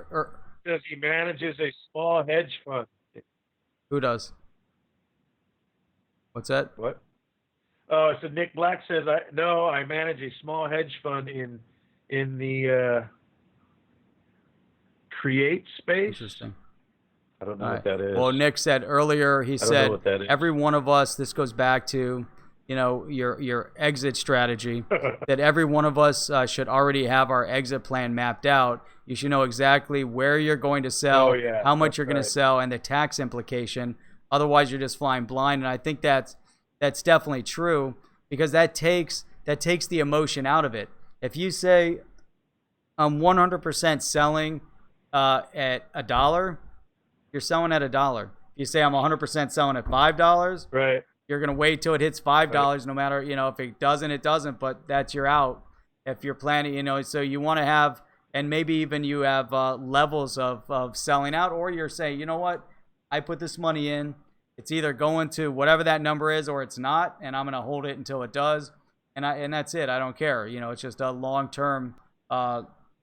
says he manages a small hedge fund. Who does? What's that? What? Oh, so Nick Black says, I manage a small hedge fund in the create space. Interesting. I don't know what that is. Well, Nick said earlier, he said every one of us, this goes back to, your exit strategy, that every one of us should already have our exit plan mapped out. You should know exactly where you're going to sell, how much you're going to sell, and the tax implication. Otherwise, you're just flying blind. And I think that's definitely true, because that takes the emotion out of it. If you say I'm 100% selling at $1, you're selling at $1. If you say I'm 100% selling at $5, right, you're gonna wait till it hits $5, no matter if it doesn't, it doesn't. But that's your out. If you're planning, so you want to have, and maybe even you have levels of selling out, or you're saying, you know what, I put this money in. It's either going to whatever that number is, or it's not, and I'm gonna hold it until it does, and that's it. I don't care. It's just a long-term,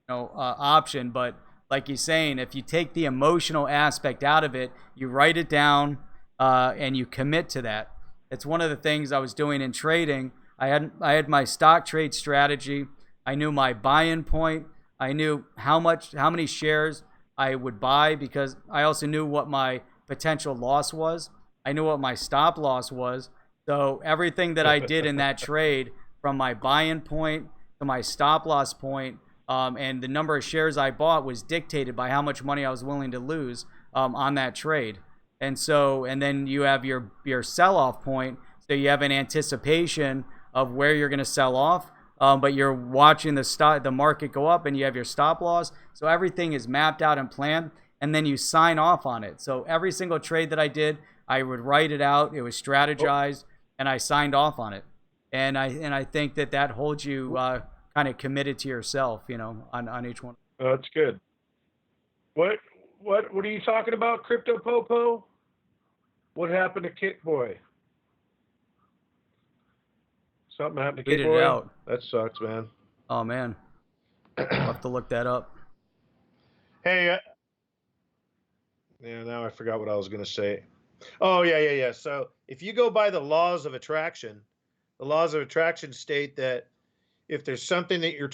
option. But like he's saying, if you take the emotional aspect out of it, you write it down, and you commit to that. It's one of the things I was doing in trading. I had my stock trade strategy. I knew my buy-in point. I knew how many shares I would buy, because I also knew what my potential loss was. I knew what my stop loss was. So everything that I did in that trade, from my buy-in point to my stop loss point, and the number of shares I bought, was dictated by how much money I was willing to lose on that trade. And then you have your sell-off point. So you have an anticipation of where you're going to sell off, but you're watching the market go up, and you have your stop loss. So everything is mapped out and planned, and then you sign off on it. So every single trade that I did, I would write it out. It was strategized, and I signed off on it. And I think that holds you kind of committed to yourself, on each one. Oh, that's good. What are you talking about, Crypto Popo? What happened to Kit Boy? Something happened to Kit Boy? Tweeted it out. That sucks, man. Oh man, I'll have to look that up. Hey, now I forgot what I was going to say. Oh, yeah. So if you go by the laws of attraction, the laws of attraction state that if there's something that you're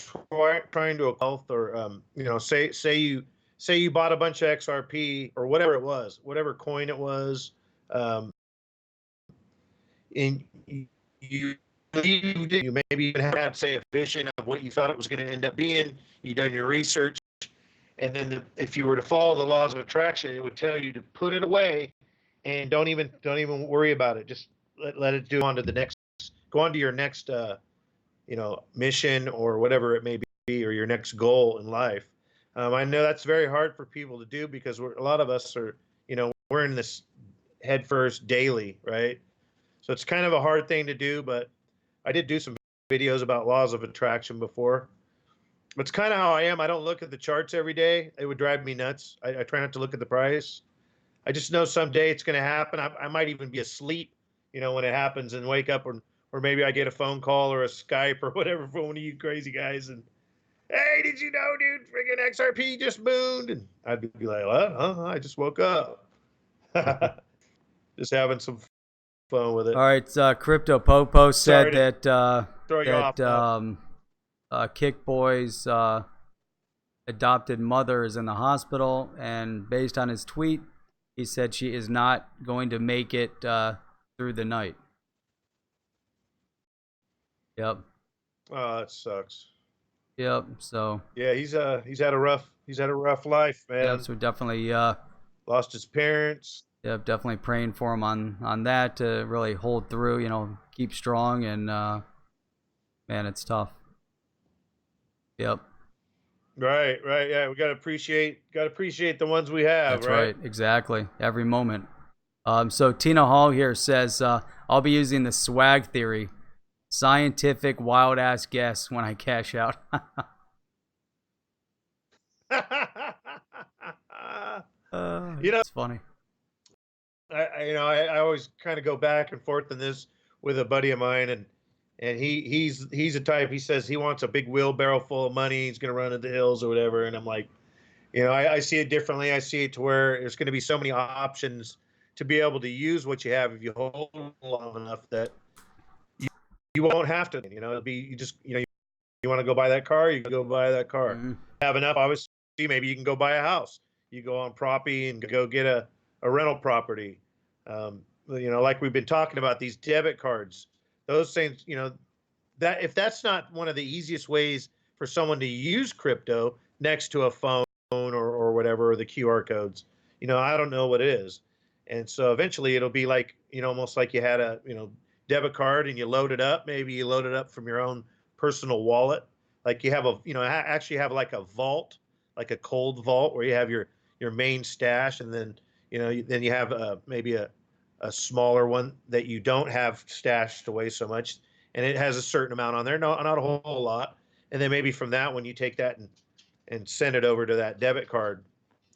trying to health, or say you bought a bunch of XRP or whatever it was, whatever coin it was, and you believed it, you maybe even had, say, a vision of what you thought it was going to end up being. You done your research, and then if you were to follow the laws of attraction, it would tell you to put it away and don't even worry about it. Just let it go on to your next mission, or whatever it may be, or your next goal in life. I know that's very hard for people to do, because a lot of us are, we're in this head first daily, right? So it's kind of a hard thing to do, but I did do some videos about laws of attraction before. It's kind of how I am. I don't look at the charts every day. It would drive me nuts. I try not to look at the price. I just know someday it's going to happen. I might even be asleep, when it happens, and wake up or maybe I get a phone call or a Skype or whatever from one of you crazy guys, and hey, did you know, dude, friggin' XRP just mooned? And I'd be like, what? I just woke up. Just having some fun with it. All right, Crypto Popo said Sorry that throw you off. Kick Boy's adopted mother is in the hospital, and based on his tweet, he said she is not going to make it through the night. Yep. Oh, that sucks. Yep. So yeah, he's had a rough life, man. Yep. So definitely lost his parents. Yep. Definitely praying for him on that to really hold through. You know, keep strong, and man, it's tough. Yep. Right. Yeah, we gotta appreciate the ones we have. That's right. Exactly. Every moment. So Tina Hall here says, I'll be using the swag theory. Scientific wild ass guess when I cash out. It's funny. I always kind of go back and forth on this with a buddy of mine, and he's a type. He says he wants a big wheelbarrow full of money. He's gonna run into the hills or whatever. And I'm like, I see it differently. I see it to where there's going to be so many options to be able to use what you have if you hold long enough that you won't have to. It'll be you want to go buy that car, you can go buy that car. Mm-hmm. Have enough, obviously. Maybe you can go buy a house. You go on property and go get a rental property. Like we've been talking about, these debit cards, those things. That if that's not one of the easiest ways for someone to use crypto next to a phone or whatever, or the QR codes, I don't know what it is. And so eventually it'll be like, almost like you had a, debit card and you load it up. Maybe you load it up from your own personal wallet. Like you have actually have like a vault, like a cold vault where you have your main stash. And then, then you have maybe a smaller one that you don't have stashed away so much. And it has a certain amount on there, not a whole lot. And then maybe from that one, you take that and send it over to that debit card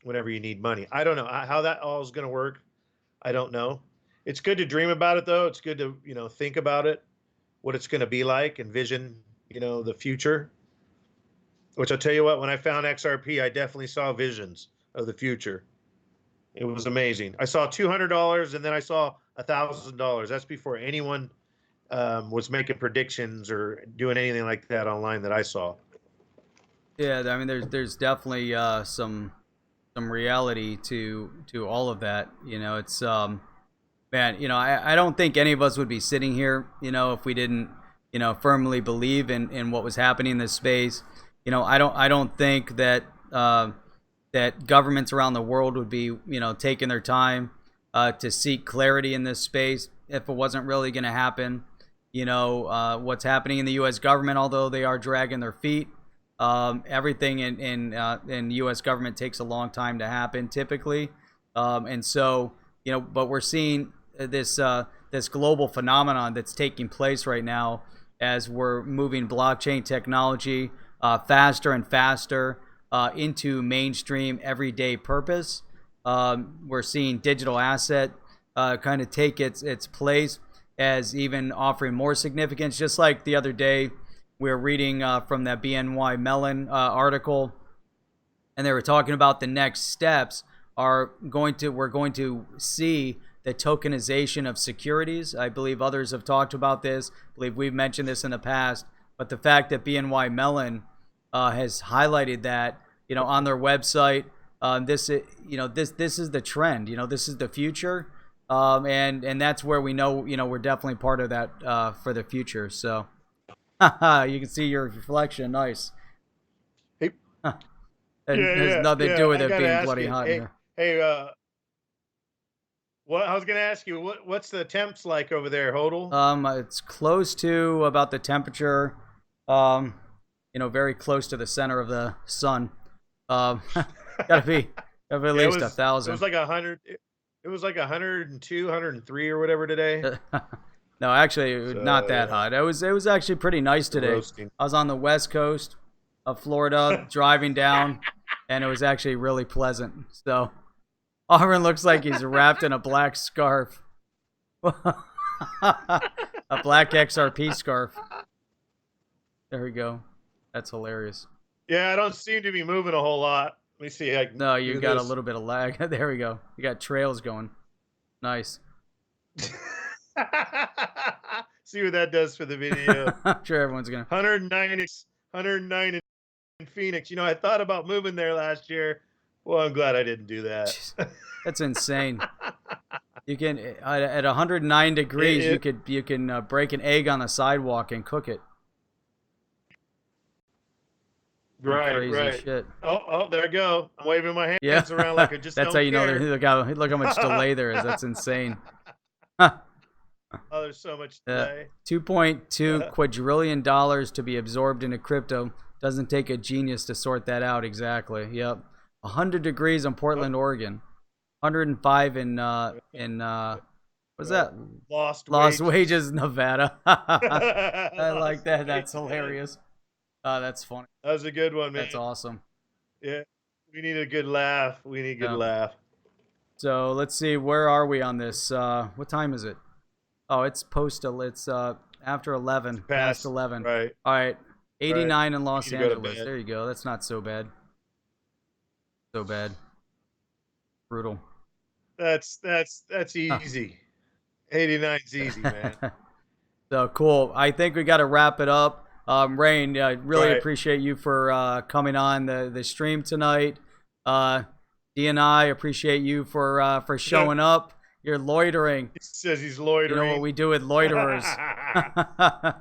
whenever you need money. I don't know how that all is going to work. I don't know. It's good to dream about it, though. It's good to, think about it, what it's going to be like, envision, the future. Which I'll tell you what, when I found XRP, I definitely saw visions of the future. It was amazing. I saw $200 and then I saw $1,000. That's before anyone was making predictions or doing anything like that online that I saw. Yeah, I mean, there's definitely some reality to all of that. It's man, I don't think any of us would be sitting here, if we didn't, firmly believe in what was happening in this space. I don't think that that governments around the world would be, taking their time to seek clarity in this space if it wasn't really going to happen. What's happening in the U.S. government, although they are dragging their feet. Everything in the U.S. government takes a long time to happen, typically, and so but we're seeing this global phenomenon that's taking place right now as we're moving blockchain technology faster and faster into mainstream everyday purpose. We're seeing digital asset kind of take its place as even offering more significance. Just like the other day, we were reading from that BNY Mellon article, and they were talking about the next steps we're going to see the tokenization of securities. I believe others have talked about this. I believe we've mentioned this in the past, but the fact that BNY Mellon has highlighted that, on their website, this is the trend. This is the future, and that's where we know, we're definitely part of that for the future. So. You can see your reflection. Nice. Hey. It has nothing to do with it being bloody hot here. Hey, what I was gonna ask you, what's the temps like over there, HODL? It's close to about the temperature. Very close to the center of the sun. Gotta be at least 1,000. It was like 100. It was like 102, 103 or whatever today. No, actually, not that hot. It was actually pretty nice today. Roasting. I was on the west coast of Florida driving down, and it was actually really pleasant. So, Auburn looks like he's wrapped in a black scarf. A black XRP scarf. There we go. That's hilarious. Yeah, I don't seem to be moving a whole lot. Let me see. No, you got a little bit of lag. There we go. You got trails going. Nice. See what that does for the video. I'm sure everyone's gonna. 109 in Phoenix. You know, I thought about moving there last year. Well, I'm glad I didn't do that. That's insane. You can at 109 degrees, you can break an egg on the sidewalk and cook it. Right, Crazy right. Shit. Oh, there I go. I'm waving my hands Yeah. around like I just That's don't how you care. know. Look how much delay there is. That's insane. Oh, there's so much delay. $2.2 quadrillion to be absorbed into crypto. Doesn't take a genius to sort that out. Exactly. Yep. 100 degrees in Portland, Oregon. 105 in what's that? Lost Wages, Nevada. I like that. That's hilarious. That's funny. That was a good one, man. That's awesome. Yeah, we need a good laugh. We need a good laugh. So let's see, where are we on this? What time is it? Oh, it's it's after 11. Past 11. Right. All right. 89 in Los You need to go to Angeles. bed. There you go. That's not so bad. So bad. Brutal. That's easy. 89's easy, man. So cool. I think we got to wrap it up. Rain, I really Right. appreciate you for coming on the stream tonight. DNI, appreciate you for showing up. You're loitering. He says he's loitering. You know what we do with loiterers?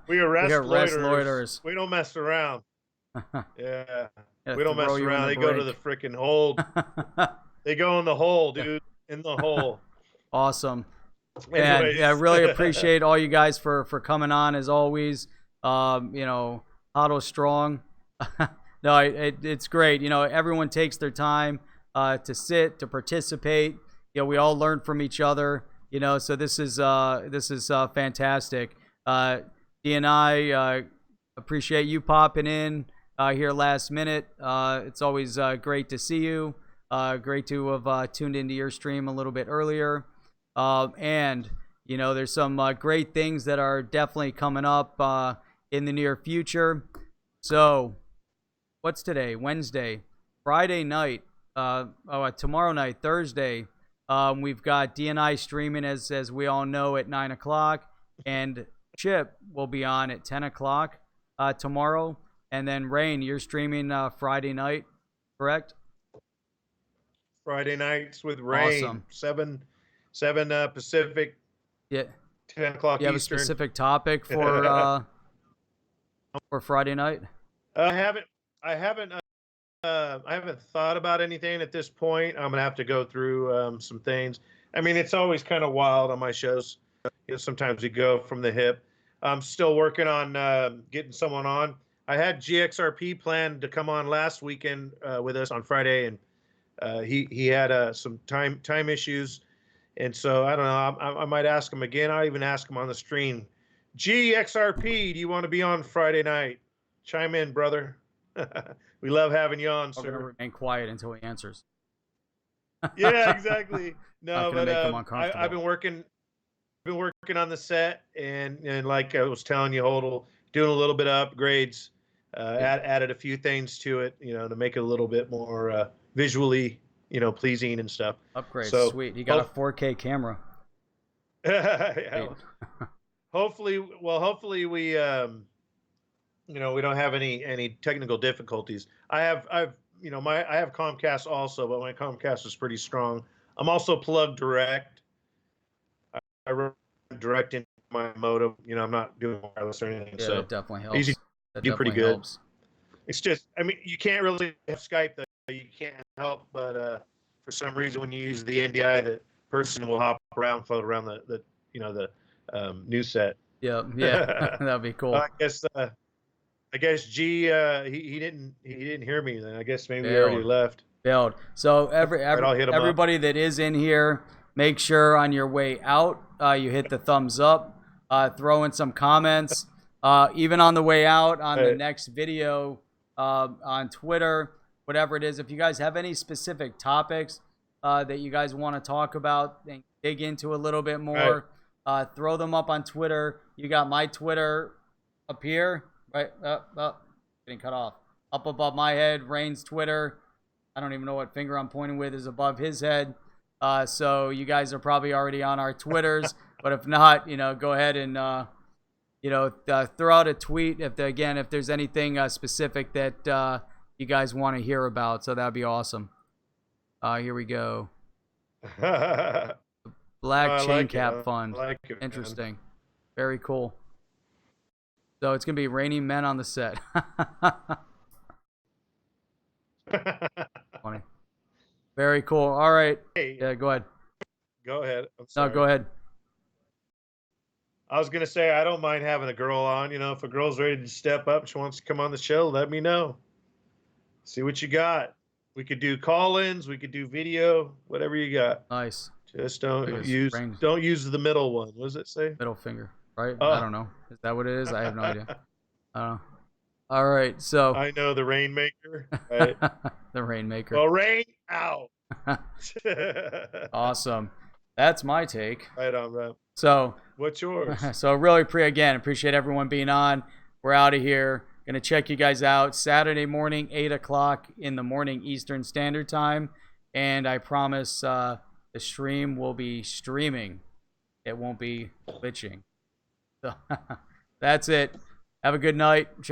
We arrest loiterers. loiterers. We don't mess around. Yeah. Yeah, We don't mess throw you in around. the They go to the brake. freaking hold. They go in the hole, dude. In the hole. Awesome. And Anyways. yeah, I really appreciate all you guys for coming on as always. You know, HODL strong. No, it's great. You know, everyone takes their time to sit, to participate. You know, we all learn from each other. You know, so this is fantastic. DNI, appreciate you popping in here last minute. It's always great to see you. Great to have tuned into your stream a little bit earlier. And, you know, there's some great things that are definitely coming up in the near future. So, what's today? Wednesday. Friday night. Tomorrow night, Thursday. We've got DNI streaming, as we all know, at 9 o'clock. And Chip will be on at 10 o'clock tomorrow. And then, Rain, you're streaming Friday night, correct? Friday nights with Rain. Awesome. 7 Pacific. Yeah. 10 o'clock You have Eastern. a specific topic for Friday night? I haven't thought about anything at this point. I'm gonna have to go through some things. I mean, it's always kind of wild on my shows. You know, sometimes we go from the hip. I'm still working on getting someone on. I had GXRP planned to come on last weekend with us on Friday, and he had some time issues, and so I don't know. I might ask him again. I'll even ask him on the stream. GXRP, do you want to be on Friday night? Chime in, brother. We love having you on, We're going to sir. remain quiet until he answers. Yeah, exactly. No, Not gonna but make him uncomfortable. I've been working on the set, and like I was telling you, HODL, doing a little bit of upgrades, added a few things to it, you know, to make it a little bit more visually, you know, pleasing and stuff. Upgrade, So, sweet. He got a 4K camera. Yeah. Hopefully we you know, we don't have any technical difficulties. I have Comcast also, but my Comcast is pretty strong. I'm also plugged direct. I run direct into my modem. You know, I'm not doing wireless or anything. Yeah, So that definitely helps. easy That do pretty definitely good. helps. it's just, I mean, you can't really have Skype though. You can't help but for some reason when you use the NDI, the person will hop around, float around the news set. Yeah, that'd be cool. I guess G he didn't hear me then. I guess maybe he Bailed. already left. Bailed. So I'll hit him up. everybody that is in here, make sure on your way out you hit the thumbs up, throw in some comments. Even on the way out on the next video on Twitter, whatever it is, if you guys have any specific topics that you guys want to talk about and dig into a little bit more, throw them up on Twitter. You got my Twitter up here, right? Getting cut off. Up above my head, Rain's Twitter. I don't even know what finger I'm pointing with is above his head. So you guys are probably already on our Twitters, but if not, go ahead and throw out a tweet if there's anything specific that you guys want to hear about. So that'd be awesome. Here we go. Black Chain Cap Fund. Like it, interesting. Man. Very cool. So it's gonna be raining men on the set. Funny. Very cool. All right. Hey, yeah, go ahead. Go ahead. I'm sorry. No, go ahead. I was gonna say I don't mind having a girl on. If a girl's ready to step up, she wants to come on the show, let me know. See what you got. We could do call-ins, we could do video, whatever you got. Nice. Just don't use the middle one. What does it say? Middle finger, right? I don't know. Is that what it is? I have no idea. I don't know. All right, so I know the Rainmaker. Right? The Rainmaker. Well, rain out. Awesome. That's my take. Right on, man. So what's yours? So really appreciate everyone being on. We're out of here. Gonna check you guys out Saturday morning, 8 o'clock in the morning Eastern Standard Time, and I promise the stream will be streaming. It won't be glitching. So that's it. Have a good night. Check